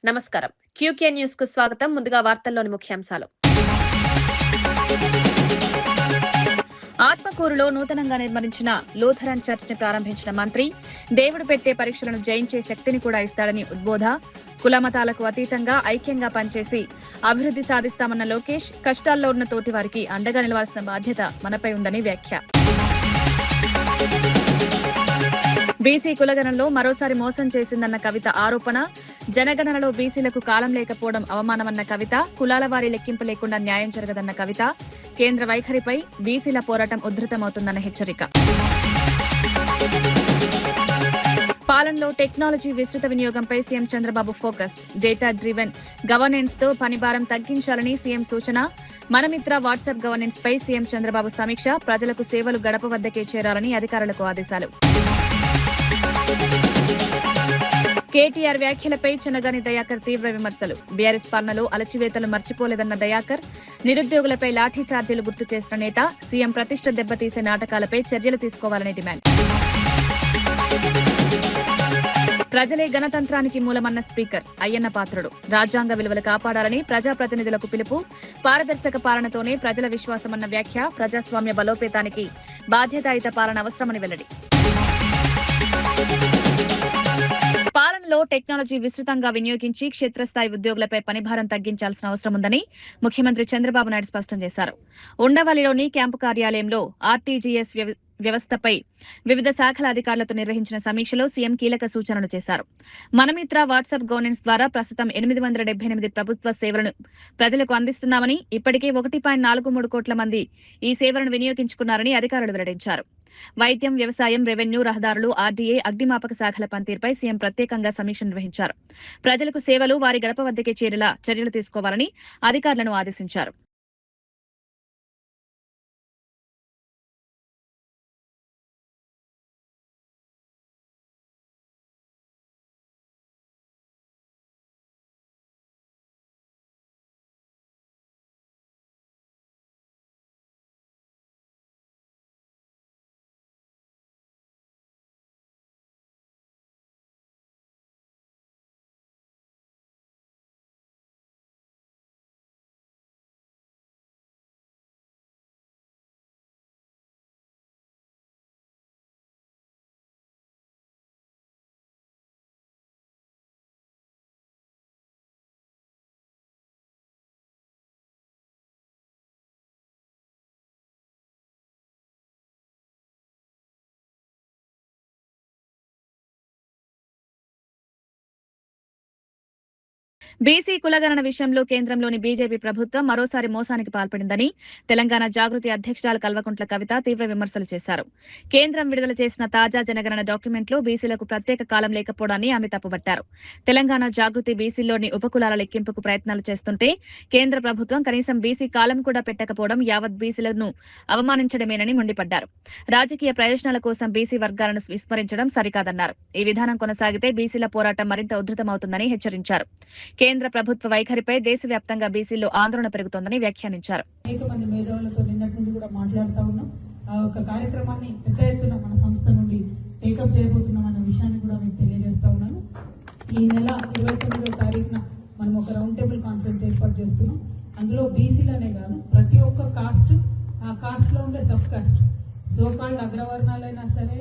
నమస్కారం. QK news కు స్వాగతం. ముందుగా వార్తల్లోని ముఖ్యాంశాలు. ఆత్మకూరులో నూతనంగా నిర్మించిన లూథరన్ చర్చ్ ని ప్రారంభించిన మంత్రి, దేవుడు పెట్టే పరీక్షలను జయించే శక్తిని కూడా ఇస్తాడని ఉద్బోధ. కులమతాలకు అతీతంగా ఐక్యంగా పనిచేసి అభివృద్ధి సాధిస్తామన్న లోకేష్, కష్టాల్లో ఉన్న తోటి వారికి అండగా నిలవాల్సిన బాధ్యత మనపై ఉందని వ్యాఖ్య. బీసీ కులగణనలో మరోసారి మోసం చేసిందన్న కవిత ఆరోపణ. జనగణనలో బీసీలకు కాలం లేకపోవడం అవమానమన్న కవిత. కులాల వారీ లెక్కింపు లేకుండా న్యాయం జరగదన్న కవిత. కేంద్ర వైఖరిపై బీసీల పోరాటం ఉధృతమవుతుందన్న హెచ్చరిక. పాలనలో టెక్నాలజీ విస్తృత వినియోగంపై CM Chandrababu focus. Data driven governance తో పనిభారం తగ్గించాలని సీఎం సూచన. మనమిత్ర వాట్సాప్ గవర్నెన్స్ పై సీఎం చంద్రబాబు సమీక్ష. ప్రజలకు సేవలు గడప వద్దకే చేరాలని అధికారులకు ఆదేశాలు. కేటీఆర్ వ్యాఖ్యలపై చెనగాని దయాకర్ తీవ్ర విమర్శలు. బీఆర్ఎస్ పాలనలో అలచివేతలు మర్చిపోలేదన్న దయాకర్. నిరుద్యోగులపై లాఠీ ఛార్జీలు గుర్తు చేసిన నేత. సీఎం ప్రతిష్ట దెబ్బతీసే నాటకాలపై చర్యలు తీసుకోవాలని డిమాండ్. ప్రజలే గణతంత్రానికి మూలమన్న స్పీకర్ అయ్యన్న పాత్రుడు. రాజ్యాంగ విలువలు కాపాడాలని ప్రజాప్రతినిధులకు పిలుపు. పారదర్శక పాలనతోనే ప్రజల విశ్వాసమన్న వ్యాఖ్య. ప్రజాస్వామ్య బలోపేతానికి బాధ్యతాయుత పాలన అవసరమని వెల్లడి. పాలనలో టెక్నాలజీ విస్తృతంగా వినియోగించి క్షేత్రస్థాయి ఉద్యోగులపై పనిభారం తగ్గించాల్సిన అవసరం ఉందని ముఖ్యమంత్రి చంద్రబాబు నాయుడు స్పష్టం చేశారు. ఉండవల్లిలోని క్యాంపు కార్యాలయంలో ఆర్టీజీఎస్ వ్యవస్థపై వివిధ శాఖల అధికారులతో నిర్వహించిన సమీక్షలో సీఎం కీలక సూచనలు చేశారు. మనమిత్ర వాట్సాప్ గవర్నెన్స్ ద్వారా ప్రస్తుతం 878 ప్రభుత్వ సేవలను ప్రజలకు అందిస్తున్నామని, ఇప్పటికే 1.43 కోట్ల మంది ఈ సేవలను వినియోగించుకున్నారని అధికారులు వెల్లడించారు. వైద్యం, వ్యవసాయం, రెవెన్యూ, రహదారులు, ఆర్డీఏ, అగ్నిమాపక శాఖల పనితీరుపై సీఎం ప్రత్యేకంగా సమీక్ష నిర్వహించారు. ప్రజలకు సేవలు వారి గడప వద్దకే చేరేలా చర్యలు తీసుకోవాలని అధికారులను ఆదేశించారు. బీసీ కులగణన విషయంలో కేంద్రంలోని బీజేపీ ప్రభుత్వం మరోసారి మోసానికి పాల్పడిందని తెలంగాణ జాగృతి అధ్యక్షురాలు కల్వకుంట్ల కవిత తీవ్ర విమర్శలు చేశారు. కేంద్రం విడుదల చేసిన తాజా జనగణన డాక్యుమెంట్లో బీసీలకు ప్రత్యేక కాలం లేకపోవడాన్ని ఆమె తప్పుపట్టారు. తెలంగాణ జాగృతి బీసీల్లోని ఉపకులాల లెక్కింపుకు ప్రయత్నాలు చేస్తుంటే కేంద్ర ప్రభుత్వం కనీసం బీసీ కాలం కూడా పెట్టకపోవడం యావత్ బీసీలను అవమానించడమేనని మండిపడ్డారు. రాజకీయ ప్రయోజనాల కోసం బీసీ వర్గాలను విస్మరించడం సరికాదన్నారు. ఈ విధానం కొనసాగితే బీసీల పోరాటం మరింత ఉధృతమవుతుందని హెచ్చరించారు. కేంద్ర ప్రభుత్వ వైఖరిపై దేశవ్యాప్తంగా బీసీల్లో ఆందోళన పెరుగుతోందని వ్యాఖ్యానించారు. అనేక మంది మేధావులతో నిన్నటి నుండి కూడా మాట్లాడుతూ ఉన్నాం. ఆ ఒక కార్యక్రమాన్ని పెద్ద ఎత్తున మన సంస్థ నుండి టేకప్ చేయబోతున్నాం అన్న విషయాన్ని కూడా మీకు తెలియజేస్తా ఉన్నాను. ఈ నెల 29వ తారీఖున మనం ఒక రౌండ్ టేబుల్ కాన్ఫరెన్స్ ఏర్పాటు చేస్తున్నాం. అందులో బీసీలనే కాదు, ప్రతి ఒక్క కాస్ట్, ఆ కాస్ట్ లో ఉండే సబ్ కాస్ట్, సోకాల్డ్ అగ్రవర్ణాలైనా సరే,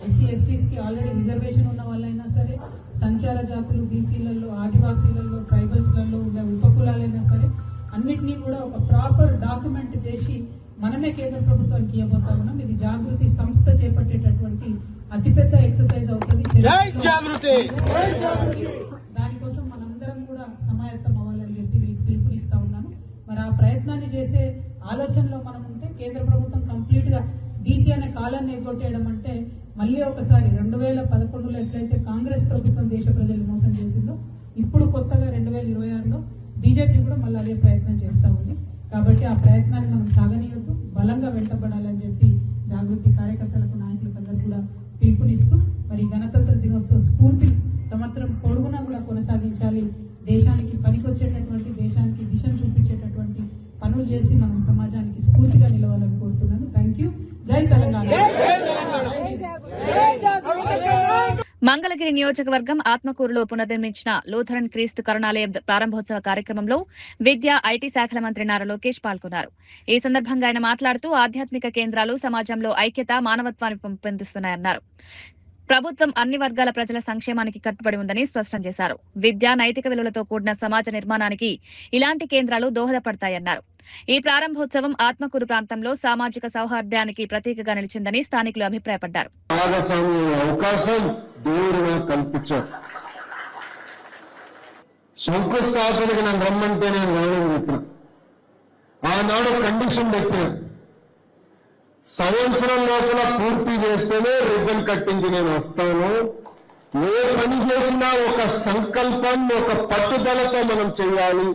ఎస్సీ ఎస్టీస్ కి ఆల్రెడీ రిజర్వేషన్ ఉన్న వాళ్ళైనా సరే, సంచార జాతులు, బీసీలలో, ఆదివాసీలలో, ట్రైబల్స్లలో ఉండే ఉపకులాలైనా సరే, అన్నిటినీ కూడా ఒక ప్రాపర్ డాక్యుమెంట్ చేసి మనమే కేంద్ర ప్రభుత్వానికి ఇవ్వబోతా ఉన్నాం. ఇది జాగృతి సంస్థ చేపట్టేటటువంటి అతిపెద్ద ఎక్సర్సైజ్ అవుతుంది. దానికోసం మనందరం కూడా సమాయత్తం అవ్వాలని చెప్పి మీకు పిలుపునిస్తా ఉన్నాను. మరి ఆ ప్రయత్నాన్ని చేసే ఆలోచనలో మనం ఉంటే కేంద్ర ప్రభుత్వం కంప్లీట్ గా బీసీ అనే కాలాన్ని ఎగ్గొట్టేయడం అంటే మళ్ళీ ఒకసారి 2011లో ఎట్లయితే కాంగ్రెస్ ప్రభుత్వం దేశ ప్రజలు మోసం చేసిందో, ఇప్పుడు కొత్తగా 2026లో బీజేపీ కూడా మళ్ళీ అదే ప్రయత్నం చేస్తా ఉంది. కాబట్టి ఆ ప్రయత్నాన్ని మనం సాగనీయొద్దు, బలంగా వెంటబడాలని చెప్పి జాగృతి కార్యకర్తలకు, నాయకులకు అందరూ కూడా పిలుపునిస్తూ మరి గణతంత్ర దినోత్సవ స్ఫూర్తి సంవత్సరం పొడుగునా కూడా కొనసాగించాలి. దేశానికి పనికొచ్చేటటువంటి, దేశానికి దిశను చూపించేటటువంటి పనులు చేసి మనం సమాజానికి స్ఫూర్తిగా నిలవాలని కోరుతున్నాను. Thank you. జై తెలంగాణ. మంగళగిరి నియోజకవర్గం ఆత్మకూరులో పునర్నిర్మించిన లూథరన్ క్రీస్తు కరుణాలయం ప్రారంభోత్సవ కార్యక్రమంలో విద్యా ఐటీ శాఖల మంత్రి నారా లోకేష్ పాల్గొన్నారు. ఈ సందర్భంగా ఆయన మాట్లాడుతూ ఆధ్యాత్మిక కేంద్రాలు సమాజంలో ఐక్యత, మానవత్వాన్ని పెంపొందిస్తున్నాయన్నారు. ప్రభుత్వం అన్ని వర్గాల ప్రజల సంక్షేమానికి కట్టుబడి ఉందని స్పష్టం చేశారు. విద్య, నైతిక విలువలతో కూడిన సమాజ నిర్మాణానికి ఇలాంటి కేంద్రాలు దోహదపడతాయన్నారు. ఈ ప్రారంభోత్సవం ఆత్మకూరు ప్రాంతంలో సామాజిక సౌహార్దానికి ప్రతీకగా నిలిచిందని స్థానికులు అభిప్రాయపడ్డారు. శంకుస్థాపనకి నన్ను రమ్మంటే నేను రావడం చెప్పిన ఆనాడు కండిషన్ పెట్టిన సంవత్సరం లోపల పూర్తి చేస్తేనే రిబ్బన్ కట్టించి నేను వస్తాను. ఏ పని చేసినా ఒక సంకల్పం, ఒక పట్టుదలతో మనం చేయాలి.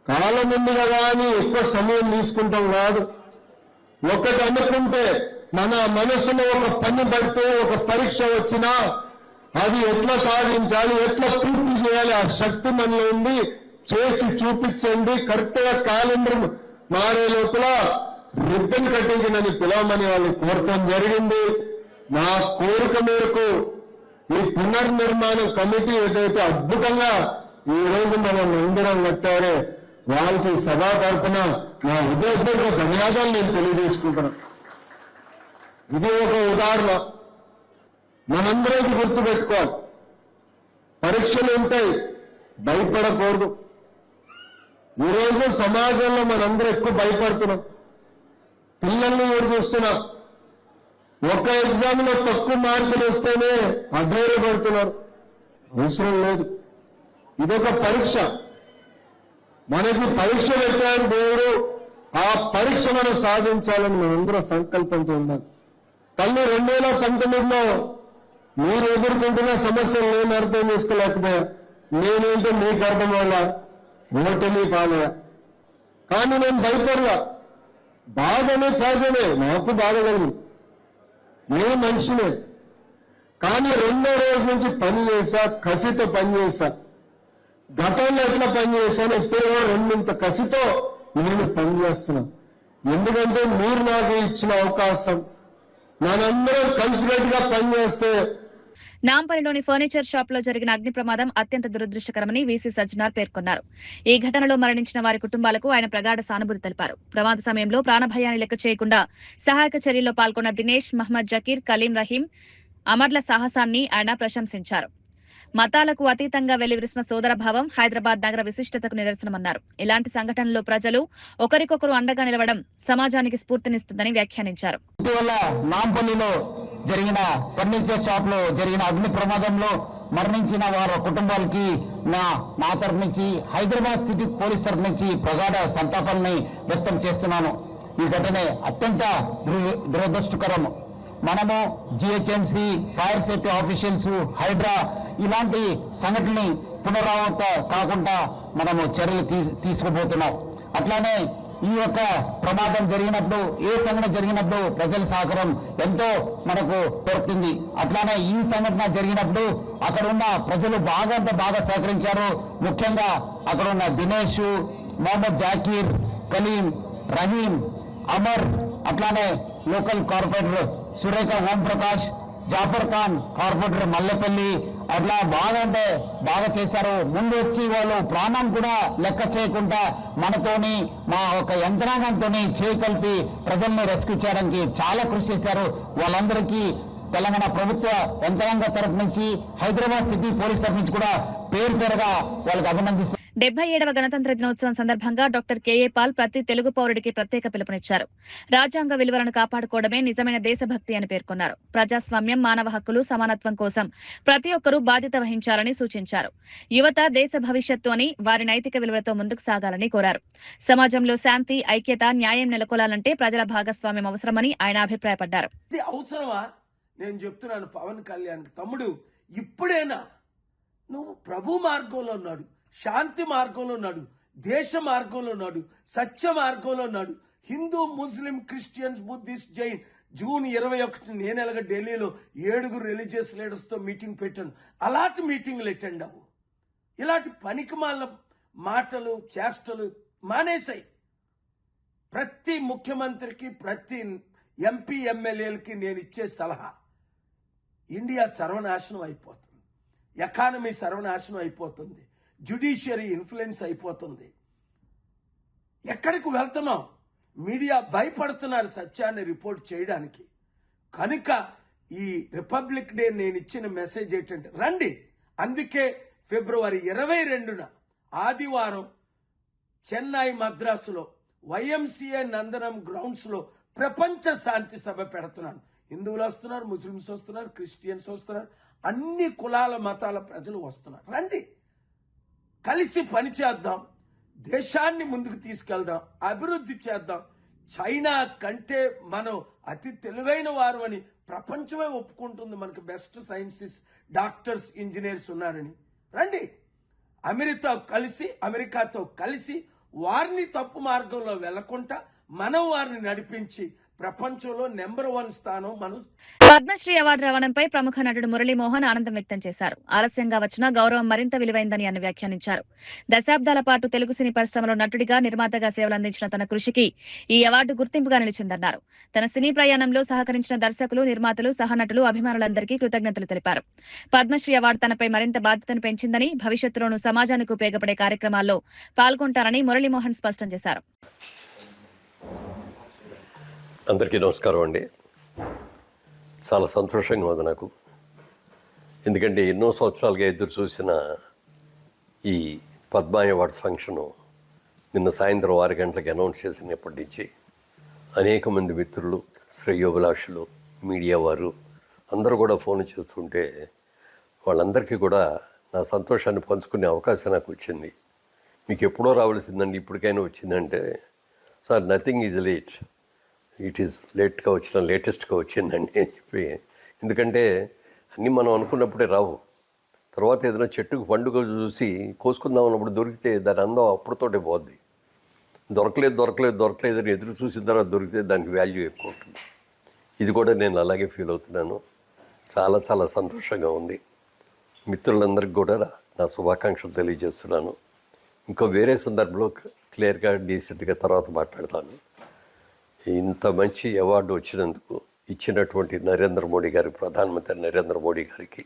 కాలం ఉంది కదా అని ఎక్కువ సమయం తీసుకుంటాం కాదు. ఒకటి అనుకుంటే మన మనసులో ఒక పని పడితే, ఒక పరీక్ష వచ్చినా అది ఎట్లా సాధించాలి, ఎట్లా పూర్తి చేయాలి, ఆ శక్తి మనలో ఉంది. చేసి చూపించండి. కరెక్ట్ గా క్యాలెండర్ మారే లోపల రిబ్బన్ కటింగ్ అని పిలవమని వాళ్ళు కోరటం జరిగింది. నా కోరిక మేరకు ఈ పునర్నిర్మాణ కమిటీ ఏదైతే అద్భుతంగా ఈ రోజు మనం అందరం కట్టారో వాళ్ళకి సభా తరపున నా హృదయపూర్వక ధన్యవాదాలు నేను తెలియజేసుకుంటున్నాను. ఇది ఒక ఉదాహరణ. మనందరికీ గుర్తుపెట్టుకోవాలి, పరీక్షలు ఉంటాయి, భయపడకూడదు. ఈరోజు సమాజంలో మనందరూ ఎక్కువ భయపడుతున్నాం. పిల్లల్ని కూడా చూస్తున్నాం. ఒక ఎగ్జామ్ లో తక్కువ మార్కులు వస్తేనే అధైర్యపడుతున్నారు. అవసరం లేదు. ఇదొక పరీక్ష. మనకి పరీక్ష పెట్టాడు దేవుడు. ఆ పరీక్ష మనం సాధించాలని మనందరూ సంకల్పంతో ఉండాలి. తల్లి 2019లో మీరు ఎదుర్కొంటున్న సమస్యలు నేను అర్థం చేసుకోలేకపోయా. నేనేంటో మీకు అర్థం వల్ల ఓటమి పాలయా. కానీ నేను భయపడలా. బాధనే సహజమే, నాకు బాధ కలిగింది. నేను మనిషినే. కానీ రెండో రోజు నుంచి పని చేశా, కసితో పని చేశా. గతంలో ఎట్లా పని చేశాను, ఇప్పుడు రెండింత కసితో నేను పని చేస్తున్నాను. ఎందుకంటే మీరు నాకు ఇచ్చిన అవకాశం. మనందరం కలిసికట్టుగా పనిచేస్తే. నాంపల్లిలోని ఫర్నిచర్ షాప్ లో జరిగిన అగ్ని ప్రమాదం అత్యంత దురదృష్టకరమని వీసీ సజ్జనార్ పేర్కొన్నారు. ఈ ఘటనలో మరణించిన వారి కుటుంబాలకు ఆయన ప్రగాఢ సానుభూతి తెలిపారు. ప్రమాద సమయంలో ప్రాణభయాన్ని లెక్క చేయకుండా సహాయక చర్యల్లో పాల్గొన్న దినేష్, మహమ్మద్ జకీర్, కలీం రహీం, అమర్ల సాహసాన్ని ఆయన ప్రశంసించారు. మతాలకు అతీతంగా వెల్లివిరిసిన సోదరభావం హైదరాబాద్ నగర విశిష్టతకు నిదర్శనమన్నారు. ఇలాంటి సంఘటనల్లో ప్రజలు ఒకరికొకరు అండగా నిలవడం సమాజానికి స్ఫూర్తినిస్తుందని వ్యాఖ్యానించారు. నాంపల్లిలో జరిగిన ఫర్నిచర్ షాప్ లో జరిగిన అగ్ని ప్రమాదంలో మరణించిన వారి కుటుంబాలకి నా తరఫు నుంచి, హైదరాబాద్ సిటీ పోలీస్ తరఫు నుంచి ప్రగాఢ సంతాపాన్ని వ్యక్తం చేస్తున్నాను. ఈ ఘటన అత్యంత దురదృష్టకరం. మనము GHMC, fire safety officials, HYDRAA ఇలాంటి సంఘటనని పునరావృత కాకుండా మనము చర్యలు తీసుకుపోతున్నాం. అట్లానే ఈ యొక్క ప్రమాదం జరిగినప్పుడు, ఏ సంఘటన జరిగినప్పుడు ప్రజల సహకారం ఎంతో మనకు దొరుకుతుంది. అట్లానే ఈ సంఘటన జరిగినప్పుడు అక్కడ ఉన్న ప్రజలు బాగా సహకరించారు. ముఖ్యంగా అక్కడ ఉన్న దినేష్, మహమ్మద్ జాకీర్, కలీం, రహీం, అమర్, అట్లానే local corporator Surekha Omprakash, Jafar Khan, corporator Mallepally అట్లా బాగా చేశారు. ముందు వచ్చి వాళ్ళు ప్రాణం కూడా లెక్క చేయకుండా మనతోని, మా ఒక యంత్రాంగంతో చేయి కలిపి ప్రజల్ని రెస్క్యూ చేయడానికి చాలా కృషి చేశారు. వాళ్ళందరికీ తెలంగాణ ప్రభుత్వ యంత్రాంగ తరఫు నుంచి, హైదరాబాద్ సిటీ పోలీస్ తరఫు నుంచి కూడా పేరుగా వాళ్ళకి అభినందిస్తారు. 77వ గణతంత్ర దినోత్సవం సందర్భంగా డాక్టర్ కేఏ పాల్ ప్రతి తెలుగు పౌరుడికి ప్రత్యేక పిలుపునిచ్చారు. రాజ్యాంగ విలువలను కాపాడుకోవడమే నిజమైన దేశభక్తి అని పేర్కొన్నారు. ప్రజాస్వామ్యం, మానవ హక్కులు, సమానత్వం కోసం ప్రతి ఒక్కరూ బాధ్యత వహించాలని సూచించారు. యువత దేశ భవిష్యత్తు అని, వారి నైతిక విలువలతో ముందుకు సాగాలని కోరారు. సమాజంలో శాంతి, ఐక్యత, న్యాయం నెలకొలాలంటే ప్రజల భాగస్వామ్యం అవసరమని ఆయన అభిప్రాయపడ్డారు. నేను చెప్తున్నాను పవన్ కళ్యాణ్ తమ్ముడు, ఇప్పుడైనా నువ్వు ప్రభు మార్గంలో ఉన్నాడు, శాంతి మార్గంలో ఉన్నాడు, దేశ మార్గంలో ఉన్నాడు, సత్య మార్గంలో ఉన్నాడు. హిందూ, ముస్లిం, క్రిస్టియన్స్, బుద్ధిస్ట్, జైన్ జూన్ 21 నేను ఎలాగ ఢిల్లీలో 7 రిలీజియస్ లీడర్స్ తో మీటింగ్ పెట్టాను. అలాంటి మీటింగ్లు అటెండ్ అవ్వు. ఇలాంటి పనికిమాల మాటలు, చేష్టలు మానేశాయి. ప్రతి ముఖ్యమంత్రికి, ప్రతి ఎంపీ, ఎమ్మెల్యేలకి నేను ఇచ్చే సలహా, ఇండియా సర్వనాశనం అయిపోతుంది, ఎకానమీ సర్వనాశనం అయిపోతుంది, జ్యుడిషియరీ ఇన్ఫ్లుయెన్స్ అయిపోతుంది. ఎక్కడికి వెళ్తున్నాం? మీడియా భయపడుతున్నారు సత్యాన్ని రిపోర్ట్ చేయడానికి. కనుక ఈ రిపబ్లిక్ డే నేను ఇచ్చిన మెసేజ్ ఏంటంటే రండి. అందుకే ఫిబ్రవరి 22న ఆదివారం చెన్నై మద్రాసులో YMCA నందనం గ్రౌండ్స్ లో ప్రపంచ శాంతి సభ పెడుతున్నాను. హిందువులు వస్తున్నారు, ముస్లిమ్స్ వస్తున్నారు, క్రిస్టియన్స్ వస్తున్నారు, అన్ని కులాల మతాల ప్రజలు వస్తున్నారు. రండి, కలిసి పనిచేద్దాం, దేశాన్ని ముందుకు తీసుకెళ్దాం, అభివృద్ధి చేద్దాం. చైనా కంటే మనం అతి తెలివైన వారు అని ప్రపంచమే ఒప్పుకుంటుంది. మనకు బెస్ట్ సైన్సిస్ట్, డాక్టర్స్, ఇంజనీర్స్ ఉన్నారని. రండి, అమెరికాతో కలిసి వారిని తప్పు మార్గంలో వెళ్లకుండా మనం వారిని నడిపించి ప్రపంచంలో నెంబర్ 1 స్థానం మనం. పద్మశ్రీ అవార్డు రవాణంపై ప్రముఖ నటుడు మురళీమోహన్ ఆనందం వ్యక్తం చేశారు. ఆలస్యంగా వచ్చిన గౌరవం మరింత విలువైందని ఆయన వ్యాఖ్యానించారు. దశాబ్దాల పాటు తెలుగు సినీ పరిశ్రమలో నటుడిగా, నిర్మాతగా సేవలందించిన తన కృషికి ఈ అవార్డు గుర్తింపుగా నిలిచిందన్నారు. తన సినీ ప్రయాణంలో సహకరించిన దర్శకులు, నిర్మాతలు, సహనటులు, అభిమానులందరికీ కృతజ్ఞతలు తెలిపారు. పద్మశ్రీ అవార్డు తనపై మరింత బాధ్యతను పెంచిందని, భవిష్యత్తులోనూ సమాజానికి ఉపయోగపడే కార్యక్రమాల్లో పాల్గొంటారని మురళీమోహన్ స్పష్టం చేశారు. అందరికీ నమస్కారం అండి. చాలా సంతోషంగా ఉంది నాకు. ఎందుకంటే ఎన్నో సంవత్సరాలుగా ఎదురు చూసిన ఈ పద్మ అవార్డ్స్ ఫంక్షను నిన్న సాయంత్రం 6 గంటలకు అనౌన్స్ చేసినప్పటి నుంచి అనేక మంది మిత్రులు, శ్రేయోభిలాషులు, మీడియా వారు అందరూ కూడా ఫోన్ చేస్తుంటే వాళ్ళందరికీ కూడా నా సంతోషాన్ని పంచుకునే అవకాశం నాకు వచ్చింది. మీకు ఎప్పుడో రావాల్సిందండి, ఇప్పటికైనా వచ్చిందంటే sir nothing is late, it is లేట్గా వచ్చిన లేటెస్ట్గా వచ్చిందండి అని చెప్పి. ఎందుకంటే అన్నీ మనం అనుకున్నప్పుడే రావు. తర్వాత ఏదైనా చెట్టుకు పండుగ చూసి కోసుకుందాం అన్నప్పుడు దొరికితే దాని అందం అప్పుడుతోటే పోద్ది. దొరకలేదు అని ఎదురు చూసిన తర్వాత దొరికితే దానికి వాల్యూ ఎక్కువ ఉంటుంది. ఇది కూడా నేను అలాగే ఫీల్ అవుతున్నాను. చాలా చాలా సంతోషంగా ఉంది. మిత్రులందరికీ కూడా నా శుభాకాంక్షలు తెలియజేస్తున్నాను. ఇంకో వేరే సందర్భంలో క్లియర్గా డీసెంట్గా తర్వాత మాట్లాడతాను. ఇంత మంచి అవార్డు వచ్చినందుకు ఇచ్చినటువంటి నరేంద్ర మోడీ గారికి, ప్రధానమంత్రి నరేంద్ర మోడీ గారికి,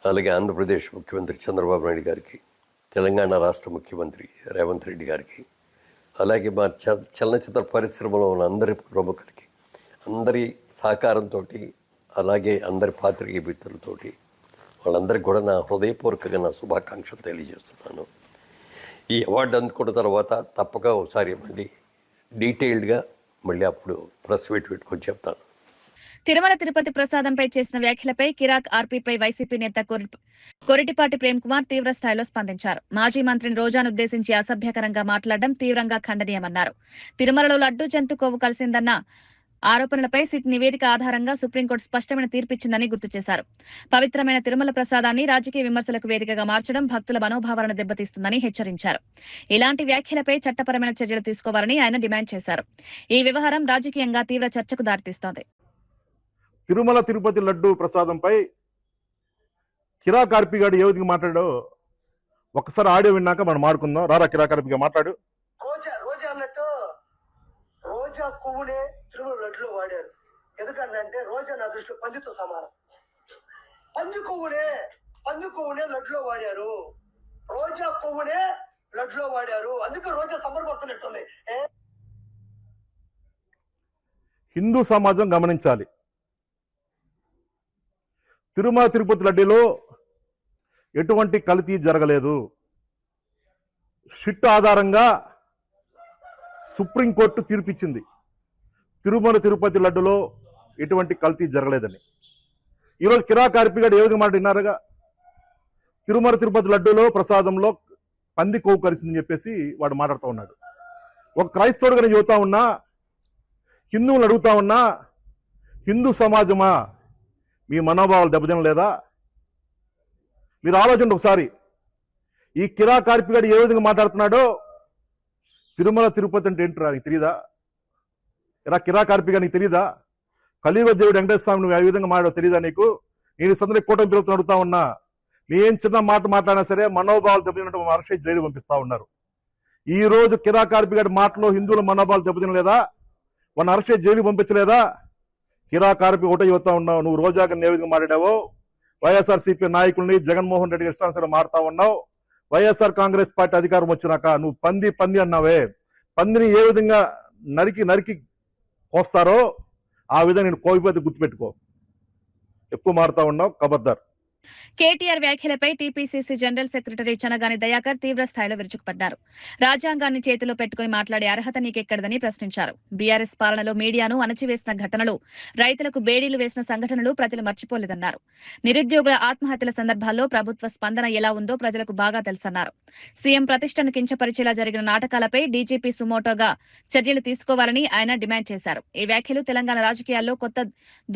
అలాగే ఆంధ్రప్రదేశ్ ముఖ్యమంత్రి చంద్రబాబు నాయుడు గారికి, తెలంగాణ రాష్ట్ర ముఖ్యమంత్రి రేవంత్ రెడ్డి గారికి, అలాగే మా చలనచిత్ర పరిశ్రమలో ఉన్న అందరి ప్రముఖులకి, అందరి సహకారంతో, అలాగే అందరి పాత్రికేయ మిత్రులతోటి వాళ్ళందరికీ కూడా నా హృదయపూర్వకంగా నా శుభాకాంక్షలు తెలియజేస్తున్నాను. ఈ అవార్డు అందుకున్న తర్వాత తప్పక ఒకసారి మళ్ళీ డీటెయిల్డ్గా మళ్ళీ అప్పుడు ప్రెస్ మీట్ పెట్టుకొని చెప్తాను. తిరుమల తిరుపతి ప్రసాదంపై చేసిన వ్యాఖ్యలపై కిరాక్ ఆర్పీపై వైసీపీ నేత కొరిటిపాటి ప్రేమ్ కుమార్ తీవ్ర స్థాయిలో స్పందించారు. మాజీ మంత్రిని రోజాను ఉద్దేశించి అసభ్యకరంగా మాట్లాడడం తీవ్రంగా ఖండనీయమన్నారు. తిరుమలలో లడ్డూ జంతు కొవ్వు కలిసిందన్న ఆరోపణలపై సిట్ నివేదిక ఆధారంగా సుప్రీంకోర్టు స్పష్టమైన తీర్పిచ్చిందని గుర్తు చేశారు. పవిత్రమైన తిరుమల ప్రసాదాన్ని రాజకీయ విమర్శలకు వేదికగా మార్చడం భక్తుల మనోభావాలను దెబ్బతీస్తుందని హెచ్చరించారు. ఇలాంటి వ్యాఖ్యలపై చట్టపరమైన చర్యలు తీసుకోవాలని ఆయన డిమాండ్ చేశారు. ఈ వ్యవహారం రాజకీయంగా తీవ్ర చర్చకు దారితీస్తోంది. తిరుమల తిరుపతి లడ్డు ప్రసాదంపై కిరాక్ ఆర్పి గారు ఏ విధంగా మాట్లాడో ఒకసారి ఆడియో విన్నాక మనం మాడుకుందాం. రారా కిరాక్ ఆర్పిగా మాట్లాడు. రోజా అన్నట్టు రోజా పువ్వునే తిరుమల లడ్డులో వాడారు. ఎందుకంటే రోజా నా దృష్టిలో పందితో సమానం. పంది కొవ్వునే లడ్డులో వాడారు. రోజా పువ్వునే లడ్డులో వాడారు. అందుకే రోజా సంబరపడుతున్నట్టుంది. హిందూ సమాజం గమనించాలి. తిరుమల తిరుపతి లడ్డూలో ఎటువంటి కల్తీ జరగలేదు. సిట్ ఆధారంగా సుప్రీంకోర్టు తీర్పిచ్చింది తిరుమల తిరుపతి లడ్డులో ఎటువంటి కల్తీ జరగలేదని. ఈరోజు కిరాక్ ఆర్పి గారు ఏ విధంగా మాట్లాడినారుగా, తిరుమల తిరుపతి లడ్డూలో ప్రసాదంలో పంది కొవ్వు కలిసిందని చెప్పేసి వాడు మాట్లాడుతూ ఉన్నాడు. ఒక క్రైస్తవుడుగా నేను చెబుతా ఉన్నా, హిందువులు అడుగుతా ఉన్నా, హిందూ సమాజమా మీ మనోభావాలు దెబ్బతిన లేదా? మీరు ఆలోచన ఒకసారి. ఈ కిరాక్ ఆర్పి గారు ఏ విధంగా మాట్లాడుతున్నాడో, తిరుమల తిరుపతి అంటే ఏంటరా నీకు తెలియదా? కిరాక్ ఆర్పి గారు నీకు తెలియదా? కలియుగ దేవుడు వెంకటేశ్వర స్వామి నువ్వు ఏ విధంగా మాట్లాడో తెలియదా నీకు? నేను సందర్భంగా కూటమి ప్రభుత్వం అడుగుతా ఉన్నా, నేను చిన్న మాట మాట్లాడినా సరే మనోభావాలు దెబ్బతిన్నట్టు అరెస్ట్ జైలు పంపిస్తా ఉన్నారు. ఈ రోజు కిరాక్ ఆర్పి గారి మాటలో హిందువుల మనోభావాలు దెబ్బతినలేదా? వాళ్ళని అరెస్ట్ జైలు పంపించలేదా? కిరా కార్పి ఒకటే చెబుతా ఉన్నావు. నువ్వు రోజా గారిని ఏ విధంగా మాట్లాడావో, వైఎస్ఆర్సీపీ నాయకుల్ని జగన్మోహన్ రెడ్డి ఇష్టానుసారం మారుతా ఉన్నావు. వైఎస్ఆర్ కాంగ్రెస్ పార్టీ అధికారం వచ్చినాక నువ్వు పంది అన్నావే, పందిని ఏ విధంగా నరికి కోస్తారో ఆ విధంగా నేను కోల్పోతే గుర్తుపెట్టుకో. ఎక్కువ మారుతా ఉన్నావు, ఖబర్దార్. కేటీఆర్ వ్యాఖ్యలపై TPCC general secretary Chanagani Dayakar తీవ్ర స్థాయిలో విరుచుకుపడ్డారు. రాజ్యాంగాన్ని చేతిలో పెట్టుకుని మాట్లాడే అర్హత నీకెక్కడదని ప్రశ్నించారు. బీఆర్ఎస్ పాలనలో మీడియాను అణచివేసిన ఘటనలు, రైతులకు బేడీలు వేసిన సంఘటనలు ప్రజలు మర్చిపోలేదన్నారు. నిరుద్యోగుల ఆత్మహత్యల సందర్భాల్లో ప్రభుత్వ స్పందన ఎలా ఉందో ప్రజలకు బాగా తెలుసన్నారు. సీఎం ప్రతిష్టను కించపరిచేలా జరిగిన నాటకాలపై డీజీపీ సుమోటోగా చర్యలు తీసుకోవాలని ఆయన డిమాండ్ చేశారు. ఈ వ్యాఖ్యలు తెలంగాణ రాజకీయాల్లో కొత్త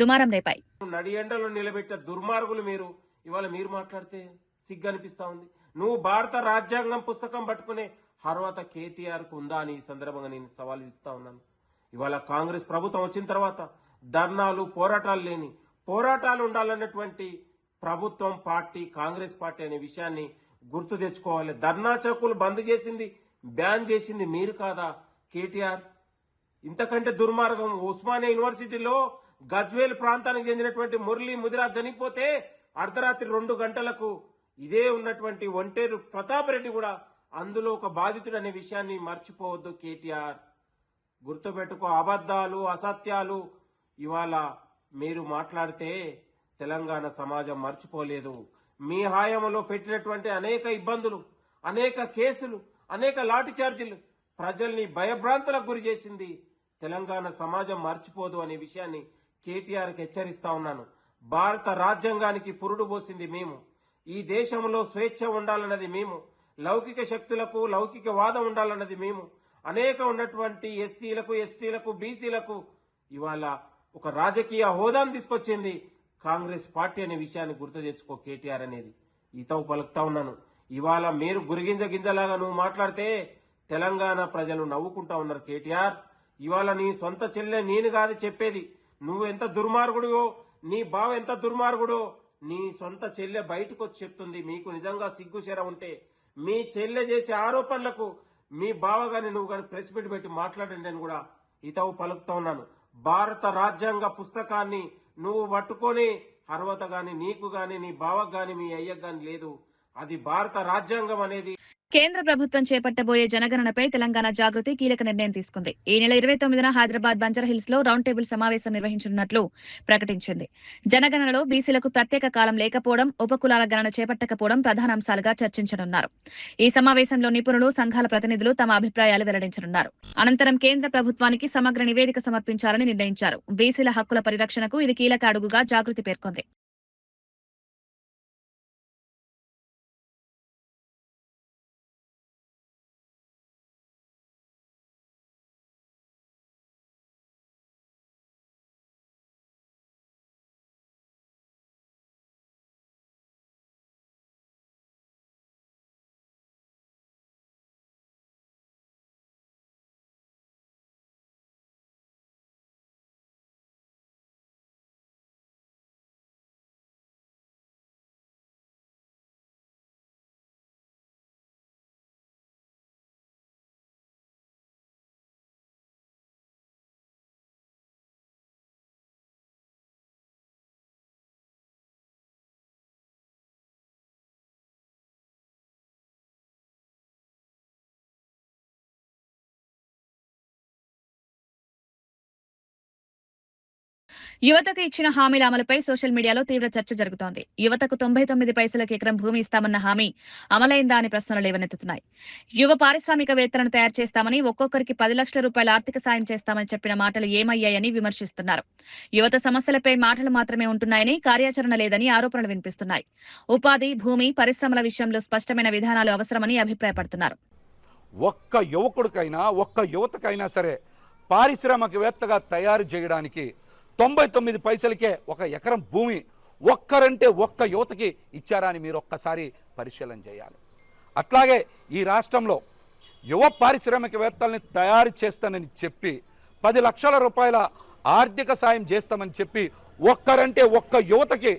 దుమారం రేపాయి. నడియండలో నిలబెట్టిన దుర్మార్గులు మీరు ఇవాళ మీరు మాట్లాడితే సిగ్గు అనిపిస్తా ఉంది. నువ్వు భారత రాజ్యాంగం పుస్తకం పట్టుకునే అర్హత కేటీఆర్ కు ఉందా అని ఈ సందర్భంగా నేను సవాల్ ఇస్తా ఉన్నాను. ఇవాళ కాంగ్రెస్ ప్రభుత్వం వచ్చిన తర్వాత ధర్నాలు, పోరాటాలు లేని పోరాటాలు ఉండాలన్నటువంటి ప్రభుత్వం, పార్టీ కాంగ్రెస్ పార్టీ అనే విషయాన్ని గుర్తు తెచ్చుకోవాలి. ధర్నా చౌకులు బంద్ చేసింది, బ్యాన్ చేసింది మీరు కాదా కేటీఆర్? ఇంతకంటే దుర్మార్గం. ఉస్మానియా యూనివర్సిటీలో గజ్వేల్ ప్రాంతానికి చెందినటువంటి మురళీ ముదిరాజ్ చనిపోతే అర్ధరాత్రి 2 గంటలకు ఇదే ఉన్నటువంటి ఒంటేరు ప్రతాప్ రెడ్డి కూడా అందులో ఒక బాధితుడు అనే విషయాన్ని మర్చిపోవద్దు కేటీఆర్. గుర్తుపెట్టుకో. అబద్ధాలు, అసత్యాలు ఇవాళ మీరు మాట్లాడితే తెలంగాణ సమాజం మర్చిపోలేదు. మీ హాయంలో పెట్టినటువంటి అనేక ఇబ్బందులు, అనేక కేసులు, అనేక లాఠీ చార్జీలు ప్రజల్ని భయభ్రాంతులకు గురి చేసింది. తెలంగాణ సమాజం మర్చిపోదు అనే విషయాన్ని కేటీఆర్కి హెచ్చరిస్తా ఉన్నాను. భారత రాజ్యాంగానికి పురుడు పోసింది మేము. ఈ దేశంలో స్వేచ్ఛ ఉండాలన్నది మేము. లౌకిక శక్తులకు లౌకిక వాదం ఉండాలన్నది మేము. అనేక ఉన్నటువంటి ఎస్సీలకు, ఎస్టీలకు, బీసీలకు ఇవాళ ఒక రాజకీయ హోదాను తీసుకొచ్చింది కాంగ్రెస్ పార్టీ అనే విషయాన్ని గుర్తు తెచ్చుకో కేటీఆర్ అనేది ఈతవు పలుకుతా ఉన్నాను. ఇవాళ మీరు గురిగింజ గింజలాగా నువ్వు మాట్లాడితే తెలంగాణ ప్రజలు నవ్వుకుంటా ఉన్నారు కేటీఆర్. ఇవాళ నీ సొంత చెల్లె నేను కాదు చెప్పేది. నువ్వు ఎంత దుర్మార్గుడివో, నీ బావ ఎంత దుర్మార్గుడో నీ సొంత చెల్లె బయటకు వచ్చి చెప్తుంది. మీకు నిజంగా సిగ్గుశర ఉంటే మీ చెల్లె చేసే ఆరోపణలకు మీ బావ గాని నువ్వు గాని ప్రెస్ మీట్ పెట్టి మాట్లాడండి అని కూడా ఇతవు పలుకుతా ఉన్నాను. భారత రాజ్యాంగ పుస్తకాన్ని నువ్వు పట్టుకొని అర్హత గాని నీకు గాని నీ బావకు గాని మీ అయ్యకు గాని లేదు. అది భారత రాజ్యాంగం అనేది. కేంద్ర ప్రభుత్వం చేపట్టబోయే జనగణనపై తెలంగాణ జాగృతి కీలక నిర్ణయం తీసుకుంది. ఈ నెల 29న హైదరాబాద్ బంజారాహిల్స్ లో రౌండ్ టేబుల్ సమావేశం నిర్వహించనున్నట్లు ప్రకటించింది. జనగణనలో బీసీలకు ప్రత్యేక కాలం లేకపోవడం, ఉపకులాల గణన చేపట్టకపోవడం ప్రధాన అంశాలుగా చర్చించనున్నారు. ఈ సమావేశంలో నిపుణులు, సంఘాల ప్రతినిధులు తమ అభిప్రాయాలు వెల్లడించనున్నారు. అనంతరం కేంద్ర ప్రభుత్వానికి సమగ్ర నివేదిక సమర్పించాలని నిర్ణయించారు. బీసీల హక్కుల పరిరక్షణకు ఇది కీలక అడుగుగా జాగృతి పేర్కొంది. యువతకు ఇచ్చిన హామీల అమలుపై సోషల్ మీడియాలో తీవ్ర చర్చ జరుగుతోంది. యువతకు 99 పైసలకు ఎకరం భూమి ఇస్తామన్న హామీ అమలైందా అని ప్రశ్నలు లేవనెత్తుతున్నాయి. యువ పారిశ్రామికవేత్తలను తయారు చేస్తామని, ఒక్కొక్కరికి 10 లక్షల రూపాయల ఆర్థిక సాయం చేస్తామని చెప్పిన మాటలు ఏమయ్యాయని విమర్శిస్తున్నారు. యువత సమస్యలపై మాటలు మాత్రమే ఉంటున్నాయని, కార్యాచరణ లేదని ఆరోపణలు వినిపిస్తున్నాయి. ఉపాధి, భూమి, పరిశ్రమల విషయంలో స్పష్టమైన విధానాలు అవసరమని అభిప్రాయపడుతున్నారు. ఒక్క యువకుడికైనా, ఒక్క యువతకైనా సరే పారిశ్రామికవేత్తగా తయారు చేయడానికి 99 పైసలకే ఒక ఎకరం భూమి ఒక్కరంటే ఒక్క యువతకి ఇచ్చారా అని మీరు ఒక్కసారి పరిశీలన చేయాలి. అట్లాగే ఈ రాష్ట్రంలో యువ పారిశ్రామికవేత్తల్ని తయారు చేస్తానని చెప్పి 10 లక్షల రూపాయల ఆర్థిక సాయం చేస్తామని చెప్పి ఒక్కరంటే ఒక్క యువతకి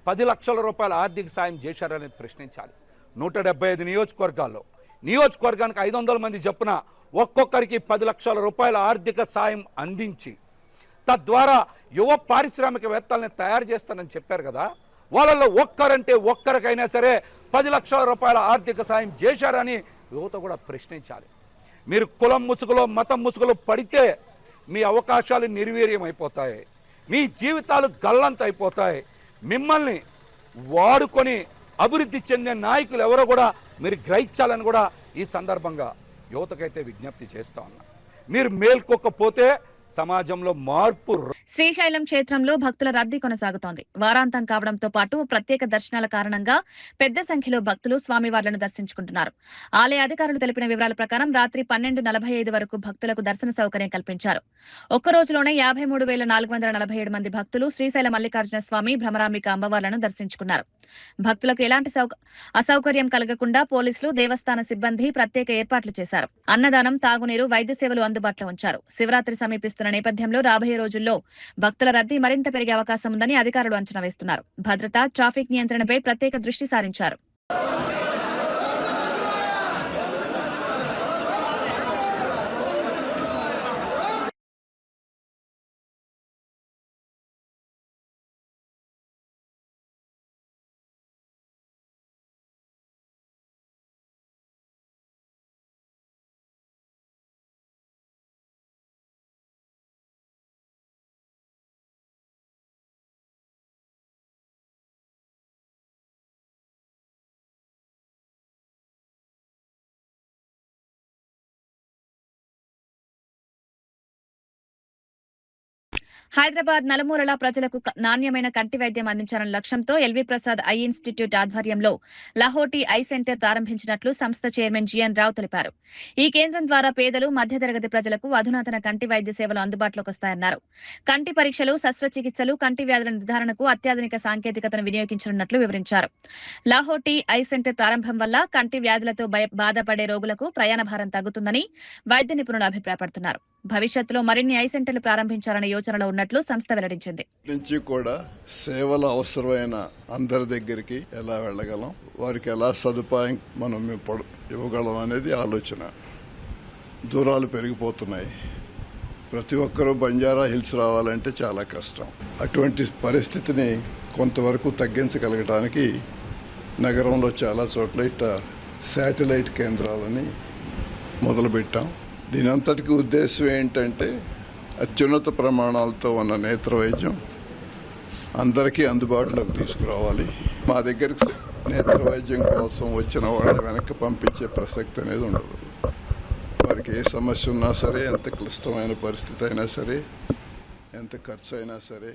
10 లక్షల రూపాయల ఆర్థిక సాయం చేశారని ప్రశ్నించాలి. 175 నియోజకవర్గాల్లో నియోజకవర్గానికి 500 మంది చొప్పున ఒక్కొక్కరికి 10 లక్షల రూపాయల ఆర్థిక సాయం అందించి తద్వారా యువ పారిశ్రామికవేత్తల్ని తయారు చేస్తానని చెప్పారు కదా, వాళ్ళల్లో ఒక్కరంటే ఒక్కరికైనా సరే 10 లక్షల రూపాయల ఆర్థిక సాయం చేశారని యువత కూడా ప్రశ్నించాలి. మీరు కులం ముసుగులో మతం ముసుగులో పడితే మీ అవకాశాలు నిర్వీర్యం అయిపోతాయి, మీ జీవితాలు గల్లంత అయిపోతాయి. మిమ్మల్ని వాడుకొని అభివృద్ధి చెందే నాయకులు ఎవరో కూడా మీరు గ్రహించాలని కూడా ఈ సందర్భంగా యువతకైతే విజ్ఞప్తి చేస్తా ఉన్నా. మీరు మేల్కొకపోతే సమాజంలో మార్పు. శ్రీశైలం క్షేత్రంలో భక్తుల రద్దీ కొనసాగుతోంది. వారాంతం కావడంతో పాటు ప్రత్యేక దర్శనాల కారణంగా పెద్ద సంఖ్యలో భక్తులు స్వామివార్లను దర్శించుకుంటున్నారు. ఆలయ అధికారులు తెలిపిన వివరాల ప్రకారం రాత్రి 12:45 వరకు భక్తులకు దర్శన సౌకర్యం కల్పించారు. ఒక్క రోజులోనే 53,447 మంది భక్తులు శ్రీశైలం మల్లికార్జున స్వామి, భ్రమరాంబిక అమ్మవార్లను దర్శించుకున్నారు. భక్తులకు ఎలాంటి అసౌకర్యం కలగకుండా పోలీసులు, దేవస్థాన సిబ్బంది ప్రత్యేక ఏర్పాట్లు చేశారు. అన్నదానం, తాగునీరు, వైద్య సేవలు అందుబాటులో ఉంచారు. శివరాత్రి సమీపిస్తున్న నేపథ్యంలో రాబోయే రోజుల్లో భక్తుల రద్దీ మరింత పెరిగే అవకాశం ఉందని అధికారులు అంచనా వేస్తున్నారు. భద్రత, ట్రాఫిక్ నియంత్రణపై ప్రత్యేక దృష్టి సారించారు. హైదరాబాద్ నలుమూలలా ప్రజలకు నాణ్యమైన కంటి వైద్యం అందించాలన్న లక్ష్యంతో ఎల్వి ప్రసాద్ ఐ ఇన్స్టిట్యూట్ ఆధ్వర్యంలో లహోటీ ఐ సెంటర్ ప్రారంభించినట్లు సంస్థ చైర్మన్ జిఎన్ రావు తెలిపారు. ఈ కేంద్రం ద్వారా పేదలు, మధ్యతరగతి ప్రజలకు అధునాతన కంటి వైద్య సేవలు అందుబాటులోకి వస్తాయన్నారు. కంటి పరీక్షలు, శస్త్రచికిత్సలు, కంటి వ్యాధుల నిర్ధారణకు అత్యాధునిక సాంకేతికతను వినియోగించనున్నట్లు వివరించారు. లహోటీ ఐ సెంటర్ ప్రారంభం వల్ల కంటి వ్యాధులతో బాధపడే రోగులకు ప్రయాణ భారం తగ్గుతుందని వైద్య నిపుణులు అభిప్రాయపడుతున్నారు. భవిష్యత్తులో మరిన్ని ఐ సెంటర్లు ప్రారంభించాలనే యోచనలో ఉన్నట్లు సంస్థ వెల్లడించింది. నుంచి కూడా సేవలు అవసరమైన అందరి దగ్గరికి ఎలా వెళ్ళగలం, వారికి ఎలా సదుపాయం మనం ఇవ్వగలం అనేది ఆలోచన. దూరాలు పెరిగిపోతున్నాయి. ప్రతి ఒక్కరూ బంజారా హిల్స్ రావాలంటే చాలా కష్టం. అటువంటి పరిస్థితిని కొంతవరకు తగ్గించగలగడానికి నగరంలో చాలా చోట్ల ఇట్ట శాటిలైట్ కేంద్రాలని మొదలుపెట్టాం. దీని అంతటికి ఉద్దేశం ఏంటంటే అత్యున్నత ప్రమాణాలతో ఉన్న నేత్ర వైద్యం అందరికీ అందుబాటులోకి తీసుకురావాలి. మా దగ్గరికి నేత్ర వైద్యం కోసం వచ్చిన వాళ్ళని వెనక్కి పంపించే ప్రసక్తి అనేది ఉండదు. వారికి ఏ సమస్య ఉన్నా సరే, ఎంత క్లిష్టమైన పరిస్థితి అయినా సరే, ఎంత ఖర్చు అయినా సరే,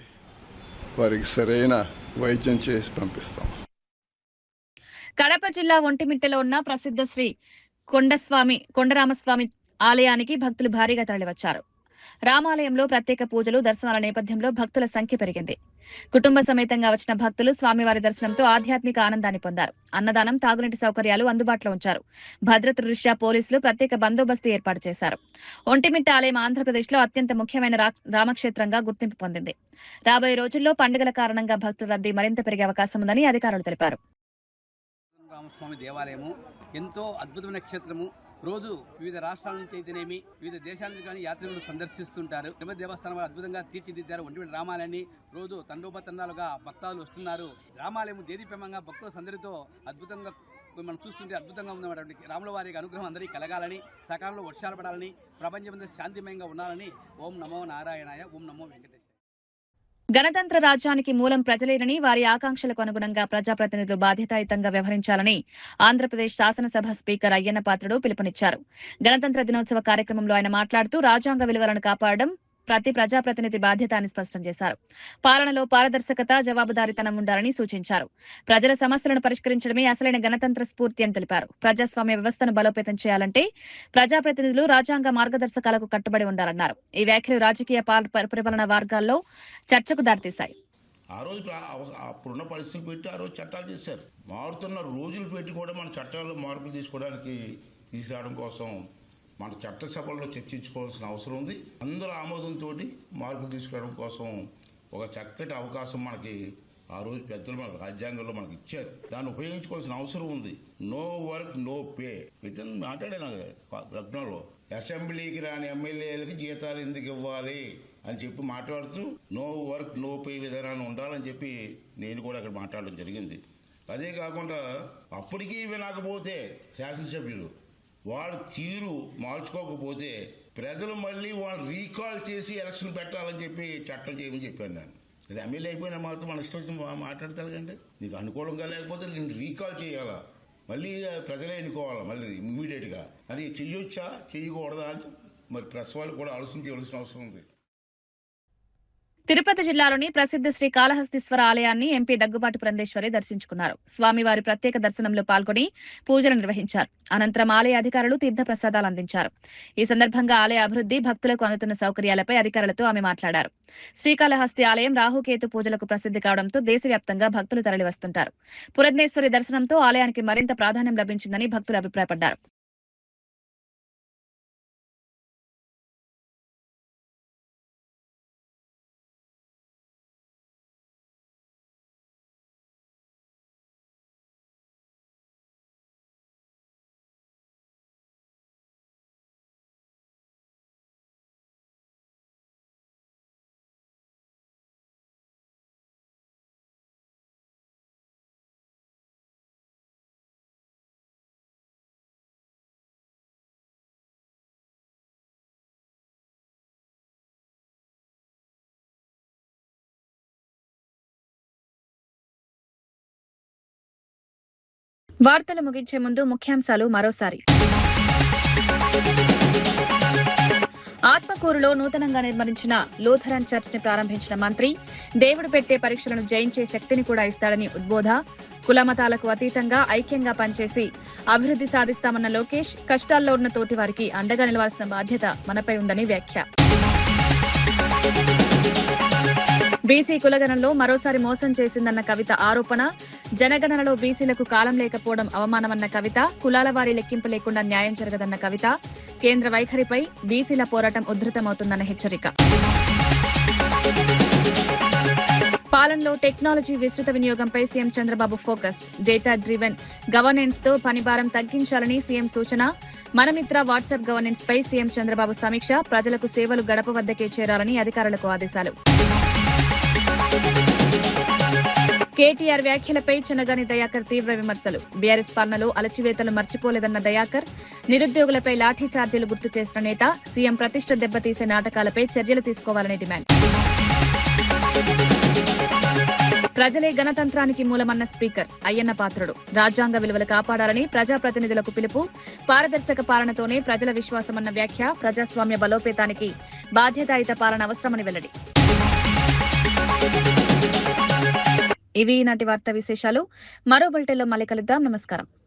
వారికి సరైన వైద్యం చేసి పంపిస్తాం. కడప జిల్లా ఒంటిమిట్టలో ఉన్న ప్రసిద్ధ శ్రీ కొండరామస్వామి ఆలయానికి భక్తులు భారీగా తరలివచ్చారు. రామాలయంలో ప్రత్యేక పూజలు, దర్శనాల నేపథ్యంలో భక్తుల సంఖ్య పెరిగింది. కుటుంబ సమేతంగా వచ్చిన భక్తులు స్వామివారి దర్శనంతో ఆధ్యాత్మిక ఆనందాన్ని పొందారు. అన్నదానం, తాగునీటి సౌకర్యాలు అందుబాటులో ఉంచారు. భద్రత దృష్ట్యా పోలీసులు ప్రత్యేక బందోబస్తు ఏర్పాటు చేశారు. ఒంటిమిట్ట ఆలయం ఆంధ్రప్రదేశ్లో అత్యంత ముఖ్యమైన రామక్షేత్రంగా గుర్తింపు పొందింది. రాబోయే రోజుల్లో పండుగల కారణంగా భక్తుల రద్దీ మరింత పెరిగే అవకాశం ఉందని అధికారులు తెలిపారు. రామస్వామి దేవాలయము ఎంతో అద్భుతమైన క్షేత్రము. రోజు వివిధ రాష్ట్రాల నుంచి అయితేనేమి, వివిధ దేశాల నుంచి కానీ యాత్రికులు సందర్శిస్తుంటారు. తిరుపతి దేవస్థానం వారు అద్భుతంగా తీర్చిదిద్దారు. ఒంటిమిట్ట రామాలయాన్ని రోజు తండోపతండాలుగా భక్తాదులు వస్తున్నారు. రామాలయం దేదీప్రమంగా భక్తుల సందడితో అద్భుతంగా మనం చూస్తుంటే అద్భుతంగా ఉన్నటువంటి రాముల వారికి అనుగ్రహం అందరికీ కలగాలని, సకాలంలో వర్షాలు పడాలని, ప్రపంచమంతా శాంతిమయంగా ఉండాలని. ఓం నమో నారాయణాయ, ఓం నమో వెంకటేశ్వర. గణతంత్ర రాజ్యానికి మూలం ప్రజలేనని, వారి ఆకాంక్షలకు అనుగుణంగా ప్రజాప్రతినిధులు బాధ్యతాయుతంగా వ్యవహరించాలని ఆంధ్రప్రదేశ్ శాసనసభ స్పీకర్ అయ్యన్న పాత్రుడు పిలుపునిచ్చారు. గణతంత్ర దినోత్సవ కార్యక్రమంలో ఆయన మాట్లాడుతూ రాజ్యాంగ విలువలను కాపాడడం ప్రతి ప్రజాప్రతినిధి బాధ్యత అని స్పష్టం చేశారు. పాలనలో పారదర్శకత, జవాబుదారీతనం ఉండాలని సూచించారు. ప్రజల సమస్యలను పరిష్కరించడమే అసలైన గణతంత్ర స్ఫూర్తి అని తెలిపారు. ప్రజాస్వామ్య వ్యవస్థను బలోపేతం చేయాలంటే ప్రజాప్రతినిధులు రాజ్యాంగ మార్గదర్శకాలకు కట్టుబడి ఉండాలన్నారు. ఈ వ్యాఖ్యలు రాజకీయ పరిపాలన వర్గాల్లో చర్చకు దారితీశాయి. ఆ రోజు అప్పుడున్న పరిస్థితులు పెట్టి ఆ రోజు చట్టాలు చేశారు. మారుతున్న రోజులు పెట్టి కూడా మన చట్టాల్లో మార్పులు తీసుకురావడం కోసం మన చట్టసభల్లో చర్చించుకోవాల్సిన అవసరం ఉంది. అందరూ ఆమోదంతో మార్పులు తీసుకురావడం కోసం ఒక చక్కటి అవకాశం మనకి ఆ రోజు పెద్దలు మనకు రాజ్యాంగంలో మనకి ఇచ్చారు. దాన్ని ఉపయోగించుకోవాల్సిన అవసరం ఉంది. నో వర్క్ నో పే ఇతను మాట్లాడాను లగ్నంలో. అసెంబ్లీకి రాని ఎమ్మెల్యేలకి జీతాలు ఎందుకు ఇవ్వాలి, అని చెప్పి మాట్లాడుతూ నో వర్క్ నో పే విధానాన్ని ఉండాలని చెప్పి నేను కూడా అక్కడ మాట్లాడడం జరిగింది. అదే కాకుండా అప్పటికీ వినకపోతే శాసనసభ్యులు వాడు తీరు మార్చుకోకపోతే ప్రజలు మళ్ళీ వాళ్ళు రీకాల్ చేసి ఎలక్షన్ పెట్టాలని చెప్పి చట్టం చేయమని చెప్పాను నేను. అది ఎమ్మెల్యే అయిపోయినా మాత్రం మన ఇష్టం వచ్చి మాట్లాడతారు కండి. నీకు అనుకూలంగా లేకపోతే నేను రీకాల్ చేయాలా, మళ్ళీ ప్రజలే ఎన్నుకోవాలా మళ్ళీ ఇమ్మీడియట్గా. అది చెయ్యొచ్చా చెయ్యకూడదా అని మరి ప్రెస్ వాళ్ళు కూడా ఆలోచించవలసిన అవసరం ఉంది. తిరుపతి జిల్లాలోని ప్రసిద్ధ శ్రీ కాళహస్తీశ్వర ఆలయాన్ని ఎంపీ దగ్గుబాటి పురంధేశ్వరి దర్శించుకున్నారు. స్వామివారి ప్రత్యేక దర్శనంలో పాల్గొని పూజలు నిర్వహించారు. అనంతరం ఆలయ అధికారులు తీర్థ ప్రసాదాలు అందించారు. ఈ సందర్భంగా ఆలయ అభివృద్ధి, భక్తులకు అందుతున్న సౌకర్యాలపై అధికారులతో ఆమె మాట్లాడారు. శ్రీకాళహస్తి ఆలయం రాహుకేతు పూజలకు ప్రసిద్ధి కావడంతో దేశవ్యాప్తంగా భక్తులు తరలివస్తుంటారు. పురంధేశ్వరి దర్శనంతో ఆలయానికి మరింత ప్రాధాన్యం లభించిందని భక్తులు అభిప్రాయపడ్డారు. వార్తలు ముగించే ముందు ముఖ్యాంశాలు మరోసారి. ఆత్మకూరులో నూతనంగా నిర్మించిన లూథరన్ చర్చ్ ని ప్రారంభించిన మంత్రి, దేవుడు పెట్టే పరీక్షలను జయించే శక్తిని కూడా ఇస్తాడని ఉద్బోధ. కులమతాలకు అతీతంగా ఐక్యంగా పనిచేసి అభివృద్ధి సాధిస్తామన్న లోకేష్, కష్టాల్లో ఉన్న తోటి వారికి అండగా నిలవాల్సిన బాధ్యత మనపై ఉందని వ్యాఖ్య. బీసీ కులగణనలో మరోసారి మోసం చేసిందన్న కవిత ఆరోపణ. జనగణనలో బీసీలకు కాలం లేకపోవడం అవమానమన్న కవిత. కులాల వారీ లెక్కింపు లేకుండా న్యాయం జరగదన్న కవిత. కేంద్ర వైఖరిపై బీసీల పోరాటం ఉధృతమవుతుందన్న హెచ్చరిక. పాలనలో టెక్నాలజీ విస్తృత వినియోగంపై CM Chandrababu focus. Data driven governance తో పనిభారం తగ్గించాలని సీఎం సూచన. మనమిత్ర వాట్సాప్ గవర్నెన్స్ పై సీఎం చంద్రబాబు సమీక్ష. ప్రజలకు సేవలు గడప వద్దకే చేరాలని అధికారులకు ఆదేశాలు. కేటీఆర్ వ్యాఖ్యలపై చెనగాని దయాకర్ తీవ్ర విమర్శలు. బీఆర్ఎస్ పాలనలో అలచివేతలు మర్చిపోలేదన్న దయాకర్. నిరుద్యోగులపై లాఠీ ఛార్జీలు గుర్తు చేసిన నేత. సీఎం ప్రతిష్ట దెబ్బతీసే నాటకాలపై చర్యలు తీసుకోవాలని డిమాండ్. ప్రజలే గణతంత్రానికి మూలమన్న స్పీకర్ అయ్యన్న పాత్రుడు. రాజ్యాంగ విలువలు కాపాడాలని ప్రజాప్రతినిధులకు పిలుపు. పారదర్శక పాలనతోనే ప్రజల విశ్వాసమన్న వ్యాఖ్య. ప్రజాస్వామ్య బలోపేతానికి బాధ్యతాయుత పాలన అవసరమని వెల్లడి. ఇవి ఈనాటి వార్తా విశేషాలు. మరో బులెటిన్లో మళ్ళీ కలుద్దాం. నమస్కారం.